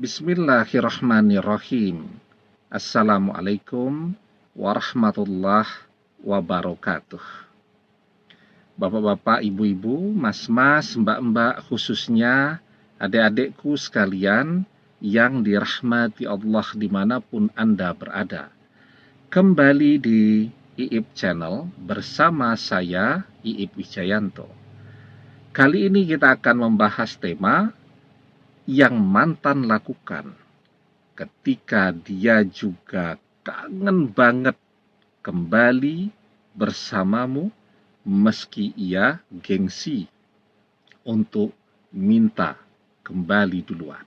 Bismillahirrahmanirrahim. Assalamualaikum warahmatullahi wabarakatuh. Bapak-bapak, ibu-ibu, mas-mas, mbak-mbak, khususnya adik-adikku sekalian yang dirahmati Allah dimanapun Anda berada. Kembali di IIP Channel bersama saya, IIP Wijayanto. Kali ini kita akan membahas tema yang mantan lakukan ketika dia juga kangen banget kembali bersamamu meski ia gengsi untuk minta kembali duluan.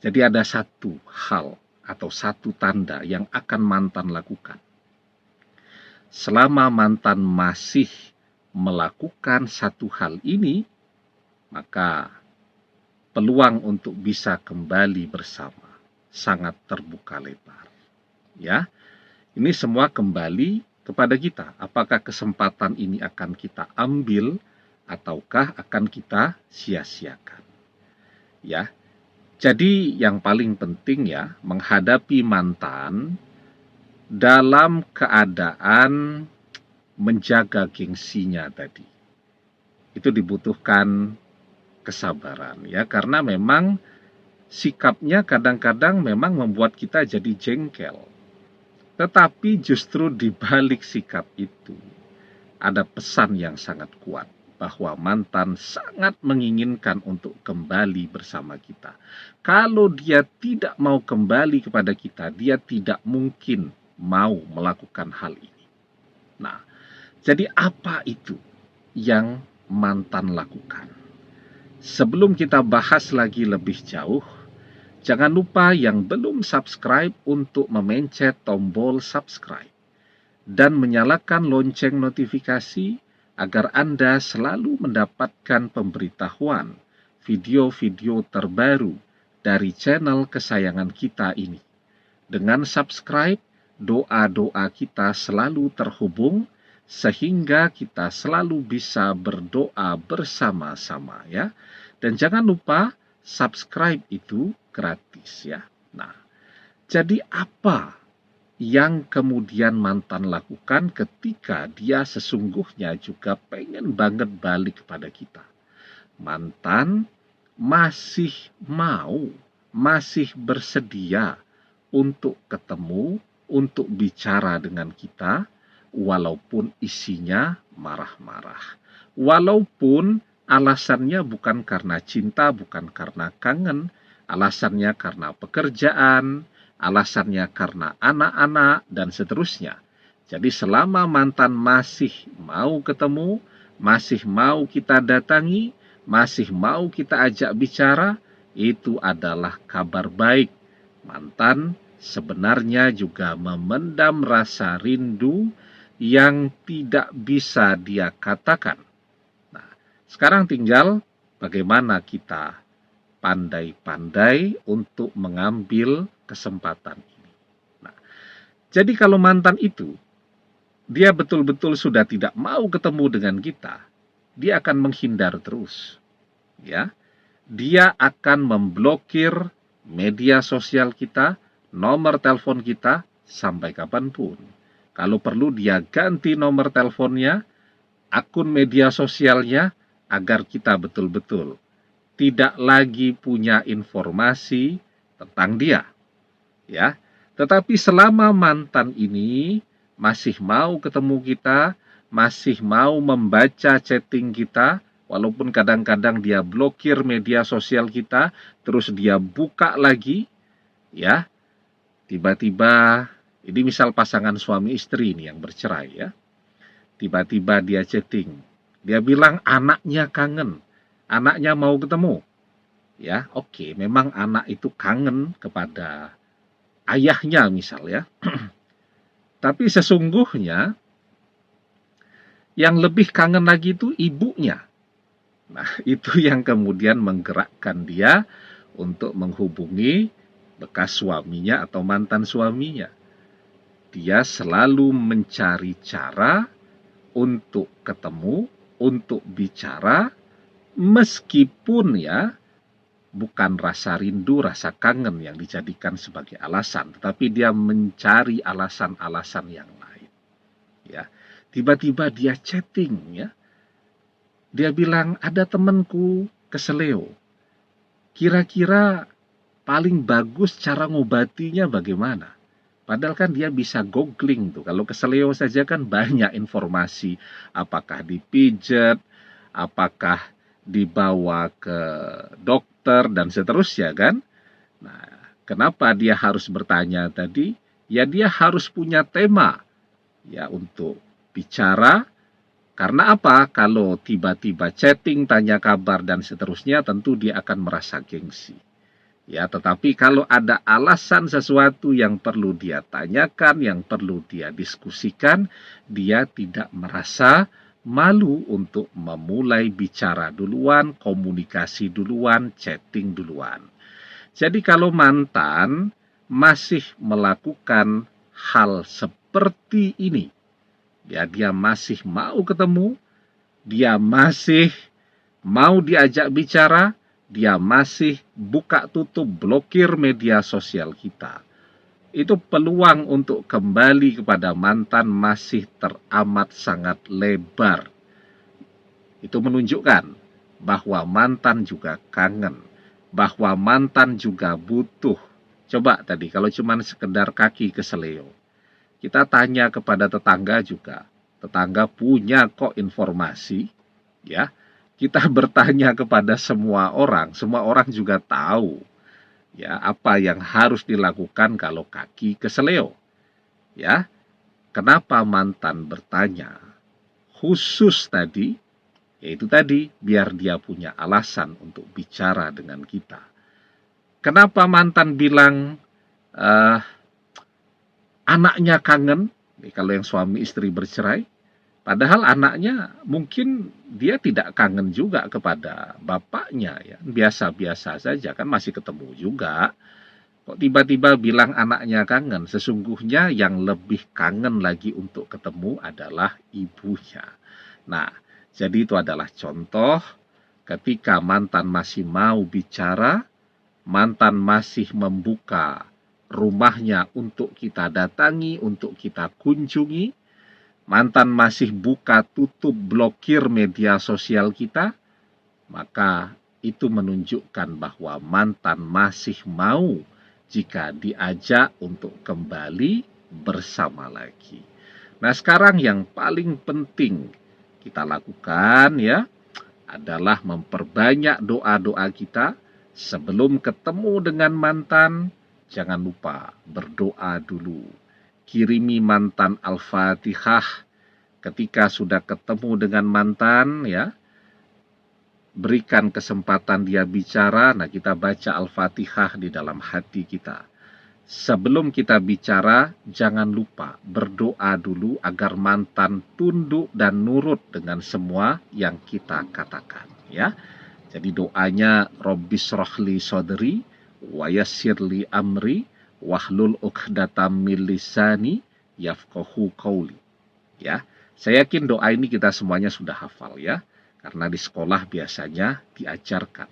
Jadi ada satu hal atau satu tanda yang akan mantan lakukan. Selama mantan masih melakukan satu hal ini, maka peluang untuk bisa kembali bersama sangat terbuka lebar. Ya, ini semua kembali kepada kita. Apakah kesempatan ini akan kita ambil ataukah akan kita sia-siakan? Ya, jadi yang paling penting ya menghadapi mantan dalam keadaan menjaga gengsinya tadi. Itu dibutuhkan kesabaran ya, karena memang sikapnya kadang-kadang memang membuat kita jadi jengkel. Tetapi justru di balik sikap itu ada pesan yang sangat kuat bahwa mantan sangat menginginkan untuk kembali bersama kita. Kalau dia tidak mau kembali kepada kita, dia tidak mungkin mau melakukan hal ini. Nah, jadi apa itu yang mantan lakukan? Sebelum kita bahas lagi lebih jauh, jangan lupa yang belum subscribe untuk memencet tombol subscribe dan menyalakan lonceng notifikasi agar Anda selalu mendapatkan pemberitahuan video-video terbaru dari channel kesayangan kita ini. Dengan subscribe, doa-doa kita selalu terhubung sehingga kita selalu bisa berdoa bersama-sama ya. Dan jangan lupa subscribe itu gratis ya. Nah, jadi apa yang kemudian mantan lakukan ketika dia sesungguhnya juga pengen banget balik kepada kita? Mantan masih mau, masih bersedia untuk ketemu, untuk bicara dengan kita, walaupun isinya marah-marah. Walaupun alasannya bukan karena cinta, bukan karena kangen, alasannya karena pekerjaan, alasannya karena anak-anak, dan seterusnya. Jadi selama mantan masih mau ketemu, masih mau kita datangi, masih mau kita ajak bicara, itu adalah kabar baik. Mantan sebenarnya juga memendam rasa rindu yang tidak bisa dia katakan. Nah, sekarang tinggal bagaimana kita pandai-pandai untuk mengambil kesempatan ini. Nah, jadi kalau mantan itu dia betul-betul sudah tidak mau ketemu dengan kita, dia akan menghindar terus. Ya, dia akan memblokir media sosial kita, nomor telepon kita sampai kapanpun. Kalau perlu dia ganti nomor teleponnya, akun media sosialnya, agar kita betul-betul tidak lagi punya informasi tentang dia. Ya, tetapi selama mantan ini masih mau ketemu kita, masih mau membaca chatting kita, walaupun kadang-kadang dia blokir media sosial kita, terus dia buka lagi, ya, tiba-tiba, ini misal pasangan suami istri ini yang bercerai ya, tiba-tiba dia chatting, dia bilang anaknya kangen, anaknya mau ketemu, ya, oke, memang anak itu kangen kepada ayahnya misal ya, tapi sesungguhnya yang lebih kangen lagi itu ibunya. Nah, itu yang kemudian menggerakkan dia untuk menghubungi bekas suaminya atau mantan suaminya. Dia selalu mencari cara untuk ketemu, untuk bicara, meskipun ya bukan rasa rindu, rasa kangen yang dijadikan sebagai alasan, tetapi dia mencari alasan-alasan yang lain. Ya, tiba-tiba dia chatting, ya. Dia bilang, ada temanku keseleo. Kira-kira paling bagus cara ngobatinya bagaimana? Padahal kan dia bisa googling tuh. Kalau keseleo saja kan banyak informasi. Apakah dipijat, apakah dibawa ke dokter, dan seterusnya kan. Nah, kenapa dia harus bertanya tadi? Ya dia harus punya tema ya untuk bicara. Karena apa? Kalau tiba-tiba chatting, tanya kabar, dan seterusnya, tentu dia akan merasa gengsi. Ya, tetapi kalau ada alasan sesuatu yang perlu dia tanyakan, yang perlu dia diskusikan, dia tidak merasa malu untuk memulai bicara duluan, komunikasi duluan, chatting duluan. Jadi kalau mantan masih melakukan hal seperti ini, ya dia masih mau ketemu, dia masih mau diajak bicara, dia masih buka tutup blokir media sosial kita, itu peluang untuk kembali kepada mantan masih teramat sangat lebar. Itu menunjukkan bahwa mantan juga kangen, bahwa mantan juga butuh. Coba tadi kalau cuma sekedar kaki keseleo, kita tanya kepada tetangga juga. Tetangga punya kok informasi, ya. Kita bertanya kepada semua orang juga tahu ya apa yang harus dilakukan kalau kaki keseleo. Ya. Kenapa mantan bertanya? Khusus tadi, yaitu tadi biar dia punya alasan untuk bicara dengan kita. Kenapa mantan bilang anaknya kangen? Kalau yang suami istri bercerai, padahal anaknya mungkin dia tidak kangen juga kepada bapaknya, ya. Biasa-biasa saja, kan masih ketemu juga. Kok tiba-tiba bilang anaknya kangen? Sesungguhnya yang lebih kangen lagi untuk ketemu adalah ibunya. Nah, jadi itu adalah contoh ketika mantan masih mau bicara, mantan masih membuka rumahnya untuk kita datangi, untuk kita kunjungi, mantan masih buka tutup blokir media sosial kita, maka itu menunjukkan bahwa mantan masih mau jika diajak untuk kembali bersama lagi. Nah, sekarang yang paling penting kita lakukan ya adalah memperbanyak doa-doa kita sebelum ketemu dengan mantan. Jangan lupa berdoa dulu. Kirimi mantan Al-Fatihah ketika sudah ketemu dengan mantan, ya. Berikan kesempatan dia bicara. Nah, kita baca Al-Fatihah di dalam hati kita. Sebelum kita bicara, jangan lupa berdoa dulu agar mantan tunduk dan nurut dengan semua yang kita katakan, ya. Jadi doanya Rabbis rohli sodri wa yassirli amri wahlul uqdatam min lisani yafqahu qauli. Ya, saya yakin doa ini kita semuanya sudah hafal ya, karena di sekolah biasanya diajarkan.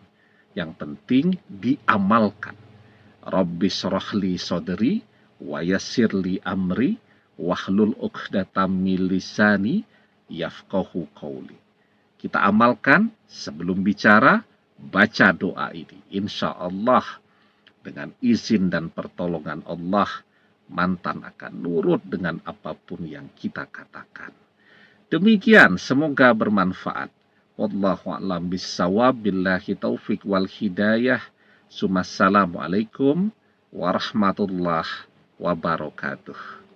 Yang penting diamalkan. Rabbis rohli sodri wa yassirli amri wahlul uqdatam min lisani yafqahu qauli. Kita amalkan sebelum bicara, baca doa ini. Insya Allah dengan izin dan pertolongan Allah, mantan akan nurut dengan apapun yang kita katakan. Demikian, semoga bermanfaat. Wallahu a'lam bissawab, billahi taufik wal hidayah. Assalamualaikum warahmatullahi wabarakatuh.